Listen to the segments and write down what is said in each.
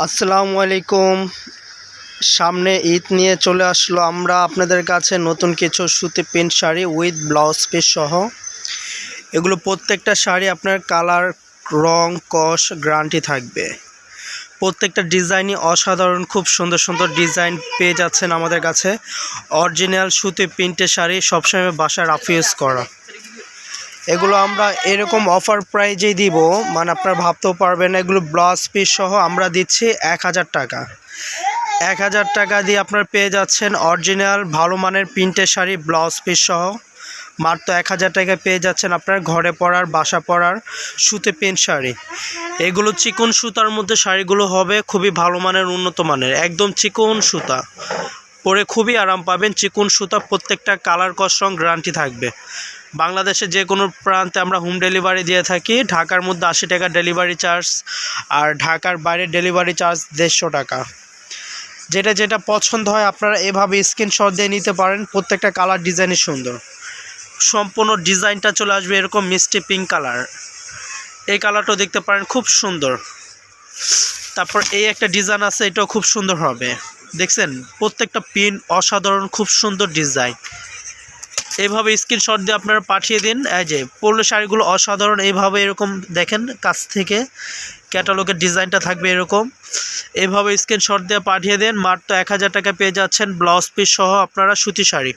আসসালামু আলাইকুম। সামনে ঈদ নিয়ে চলে আসলো আমরা আপনাদের কাছে নতুন কিছু সুতি print sari with blouse piece সহ। এগুলো প্রত্যেকটা শাড়ি আপনার কালার, রং, কস গ্যারান্টি থাকবে। প্রত্যেকটা ডিজাইনই অসাধারণ, খুব সুন্দর সুন্দর ডিজাইন পেয়ে যাচ্ছেন আমাদের কাছে। অরিজিনাল সুতি প্রিন্টের শাড়ি, সবসময় বাসায় রাফ ইউজ করা। এগুলো আমরা এরকম অফার প্রাইজেই দিব, মানে আপনারা ভাবতেও পারবেন না। এগুলো ব্লাউজ পিস সহ আমরা দিচ্ছি 1000 টাকা। 1000 টাকা দিয়ে আপনারা পেয়ে যাচ্ছেন অরিজিনাল ভালো মানের প্রিন্টের শাড়ি ব্লাউজ পিস সহ। মাত্র 1000 টাকায় পেয়ে যাচ্ছেন আপনার ঘরে পরার, বাসা পরার সুতি প্রিন্ট শাড়ি। এগুলো চিকন সুতার মধ্যে শাড়িগুলো হবে, খুবই ভালো মানের, উন্নত মানের, একদম চিকন সুতা, পরে খুবই আরাম পাবেন। চিকন সুতা, প্রত্যেকটা কালার, কস, রং গ্যারান্টি থাকবে। বাংলাদেশে যে কোনো প্রান্তে আমরা হোম ডেলিভারি দিয়ে থাকি। ঢাকার মধ্যে 80 টাকা ডেলিভারি চার্জ, আর ঢাকার বাইরে ডেলিভারি চার্জ 150 টাকা। যেটা যেটা পছন্দ হয় আপনারা এভাবে স্ক্রিনশট দিয়ে নিতে পারেন। প্রত্যেকটা কালার ডিজাইনই সুন্দর। সম্পূর্ণ ডিজাইনটা চলে আসবে এরকম মিষ্টি পিঙ্ক কালার। এই কালারটাও দেখতে পারেন, খুব সুন্দর। তারপর এই একটা ডিজাইন আছে, এটাও খুব সুন্দর হবে। দেখছেন প্রত্যেকটা পিন অসাধারণ, খুব সুন্দর ডিজাইন। এইভাবে স্ক্রিনশট দিয়ে আপনারা পাঠিয়ে দিন। এই যে পরলে শাড়িগুলো অসাধারণ, এইভাবে এরকম দেখেন কাছ থেকে ক্যাটালগের ডিজাইনটা থাকবে এরকম। এইভাবে স্ক্রিনশট দিয়ে পাঠিয়ে দেন। মাত্র 1000 টাকা পেয়ে যাচ্ছেন ব্লাউজ পিস সহ আপনারা সুতি শাড়ি।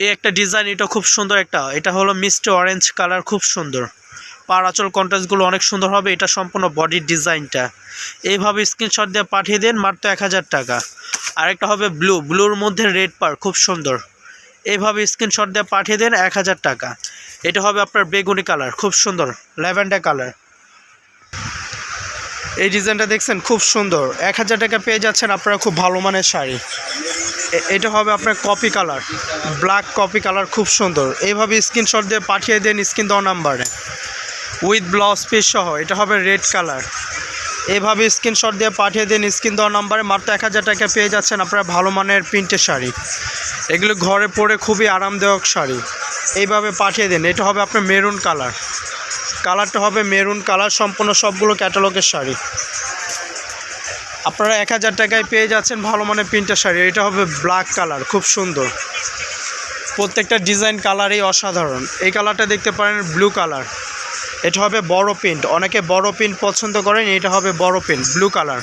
এই একটা ডিজাইন, এটা খুব সুন্দর একটা, এটা হলো মিষ্টি অরেঞ্জ কালার, খুব সুন্দর। পাড় আঁচল কন্ট্রাস্টগুলো অনেক সুন্দর হবে। এটা সম্পূর্ণ বডির ডিজাইনটা। এইভাবে স্ক্রিনশট দিয়ে পাঠিয়ে দেন, মাত্র 1000 টাকা। আরেকটা হবে ব্লুর মধ্যে রেড পাড়, খুব সুন্দর। এইভাবে স্ক্রিনশট দিয়ে পাঠিয়ে দেন, 1000 টাকা। এটা হবে আপনার বেগুনি কালার, খুব সুন্দর, ল্যাভেন্ডার কালার। এই ডিজাইনটা দেখছেন, খুব সুন্দর। 1000 টাকা পেয়ে যাচ্ছেন আপনারা খুব ভালো মানের শাড়ি। এটা হবে আপনার copy colour, black copy colour, খুব সুন্দর। এইভাবে স্ক্রিনশট দিয়ে পাঠিয়ে দেন স্ক্রিন দেওয়া নাম্বারে উইথ ব্লাউজ পিস সহ। এটা হবে রেড কালার। এইভাবে স্ক্রিনশট দিয়ে পাঠিয়ে দেন স্ক্রিন দেওয়া নাম্বারে। মাত্র 1000 টাকা পেয়ে যাচ্ছেন আপনারা ভালো মানের প্রিন্টের শাড়ি। এগুলো ঘরে পরে খুবই আরামদায়ক শাড়ি। এইভাবে পাঠিয়ে দেন। এটা হবে আপনার মেরুন কালার, কালারটা হবে মেরুন কালার। সম্পূর্ণ সবগুলো ক্যাটালগের শাড়ি আপনারা 1000 টাকায় পেয়ে যাচ্ছেন ভালো মানের প্রিন্টের শাড়ি। এটা হবে ব্ল্যাক কালার, খুব সুন্দর। প্রত্যেকটা ডিজাইন কালারই অসাধারণ। এই কালারটা দেখতে পারেন, ব্লু কালার। এটা হবে বড় প্রিন্ট, অনেকে বড় প্রিন্ট পছন্দ করেন। এটা হবে বড় প্রিন্ট, ব্লু কালার।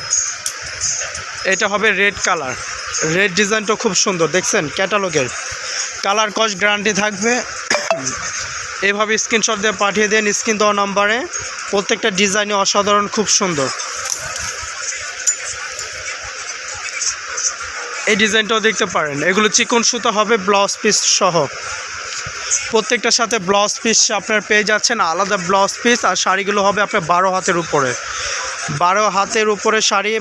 এটা হবে রেড কালার। রেড ডিজাইনটা খুব সুন্দর, দেখছেন ক্যাটালগের। কালার, কস গ্যারান্টি থাকবে। এভাবে স্ক্রিনশট দিয়ে পাঠিয়ে দেন স্ক্রিন দেওয়া নাম্বারে। প্রত্যেকটা ডিজাইনই অসাধারণ, খুব সুন্দর। এই ডিজাইনটাও দেখতে পারেন। এগুলো চিকন সুতা হবে, ব্লাউজ পিস সহ। প্রত্যেকটার সাথে ব্লাউজ পিস আপনার পেয়ে যাচ্ছেন, আলাদা ব্লাউজ পিস। আর শাড়িগুলো হবে আপনার 12 হাতের উপরে। 12 হাতের উপরে শাড়ি,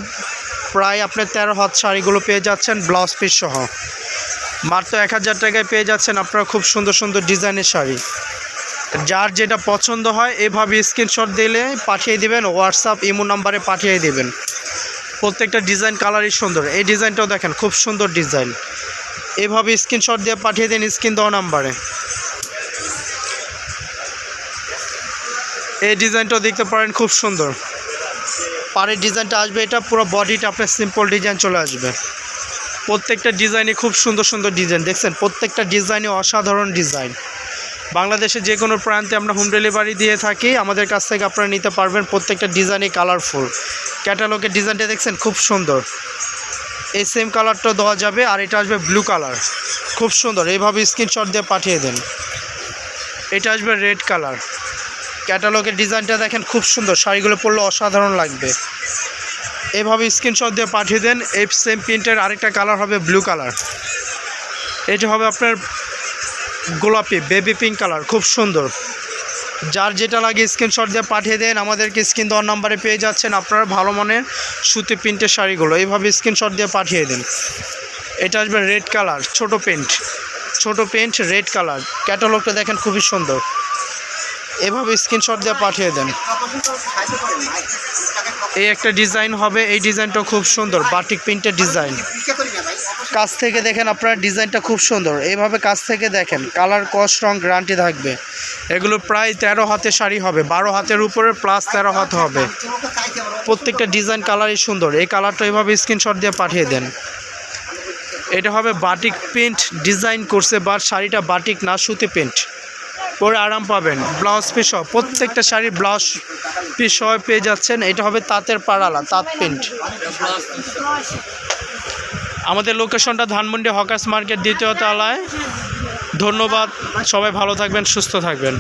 প্রায় আপনার 13 হাত শাড়িগুলো পেয়ে যাচ্ছেন ব্লাউজ পিস সহ। মাত্র 1000 টাকায় পেয়ে যাচ্ছেন আপনারা খুব সুন্দর সুন্দর ডিজাইনের শাড়ি। যার যেটা পছন্দ হয় এভাবে স্ক্রিনশট দিলে পাঠিয়ে দিবেন, হোয়াটসঅ্যাপ ইমো নাম্বারে পাঠিয়ে দিবেন। প্রত্যেকটা ডিজাইন কালারই সুন্দর। এই ডিজাইনটাও দেখেন, খুব সুন্দর ডিজাইন। এভাবে স্ক্রিনশট দিয়ে পাঠিয়ে দিন স্ক্রিন দেওয়া নাম্বারে। এই ডিজাইনটাও দেখতে পারেন, খুব সুন্দর। পাড়ের ডিজাইনটা আসবে, এটা পুরো বডিটা আপনার সিম্পল ডিজাইন চলে আসবে। প্রত্যেকটা ডিজাইনই খুব সুন্দর সুন্দর ডিজাইন, দেখছেন প্রত্যেকটা ডিজাইনই অসাধারণ ডিজাইন। বাংলাদেশে যে কোনো প্রান্তে আমরা হোম ডেলিভারি দিয়ে থাকি। আমাদের কাছ থেকে আপনারা নিতে পারবেন। প্রত্যেকটা ডিজাইনই কালারফুল। ক্যাটালগের ডিজাইনটা দেখছেন, খুব সুন্দর। এই সেম কালারটা দেওয়া যাবে। আর এটা আসবে ব্লু কালার, খুব সুন্দর। এইভাবে স্ক্রিনশট দিয়ে পাঠিয়ে দেন। এটা আসবে রেড কালার। ক্যাটালগের ডিজাইনটা দেখেন, খুব সুন্দর। শাড়িগুলো পরলে অসাধারণ লাগবে। এভাবে স্ক্রিনশট দিয়ে পাঠিয়ে দেন। এই সেম প্রিন্টের আরেকটা কালার হবে ব্লু কালার। এটা হবে আপনার গোলাপি বেবি পিঙ্ক কালার, খুব সুন্দর। যার যেটা লাগে স্ক্রিনশট দিয়ে পাঠিয়ে দেন। আমাদেরকে স্ক্রিন দেওয়ার নাম্বারে পেয়ে যাচ্ছেন আপনারা ভালো মানের সুতি প্রিন্টের শাড়িগুলো। এইভাবে স্ক্রিনশট দিয়ে পাঠিয়ে দেন। এটা আসবে রেড কালার, ছোট প্রিন্ট রেড কালার। ক্যাটালগটা দেখেন, খুবই সুন্দর। এভাবে স্ক্রিনশট দিয়ে পাঠিয়ে দেন। এই একটা ডিজাইন হবে। এই ডিজাইনটাও খুব সুন্দর, বাটিক প্রিন্টের ডিজাইন। কাছ থেকে দেখেন আপনারা ডিজাইনটা খুব সুন্দর, এইভাবে কাছ থেকে দেখেন, কালার কস রং গ্যারান্টি থাকবে। এগুলো প্রায় 13 হাতের শাড়ি হবে, 12 হাতের উপরে প্লাস 13 হাত হবে। প্রত্যেকটা ডিজাইন কালারই সুন্দর। এই কালারটা এইভাবে স্ক্রিনশট দিয়ে পাঠিয়ে দেন। এটা হবে বাটিক প্রিন্ট ডিজাইন করছে, বাট শাড়িটা বাটিক না, সুতি প্রিন্ট, পরে আরাম পাবেন। ব্লাউজ পিস সহ প্রত্যেকটা শাড়ির ব্লাউজ পিস সহ পেয়ে যাচ্ছেন। এটা হবে তাঁতের পাড়ালা, তাঁত প্রিন্ট। আমাদের লোকেশনটা ধানমন্ডি হকার্স মার্কেট 2য় তলায়। ধন্যবাদ, সবাই ভালো থাকবেন, সুস্থ থাকবেন।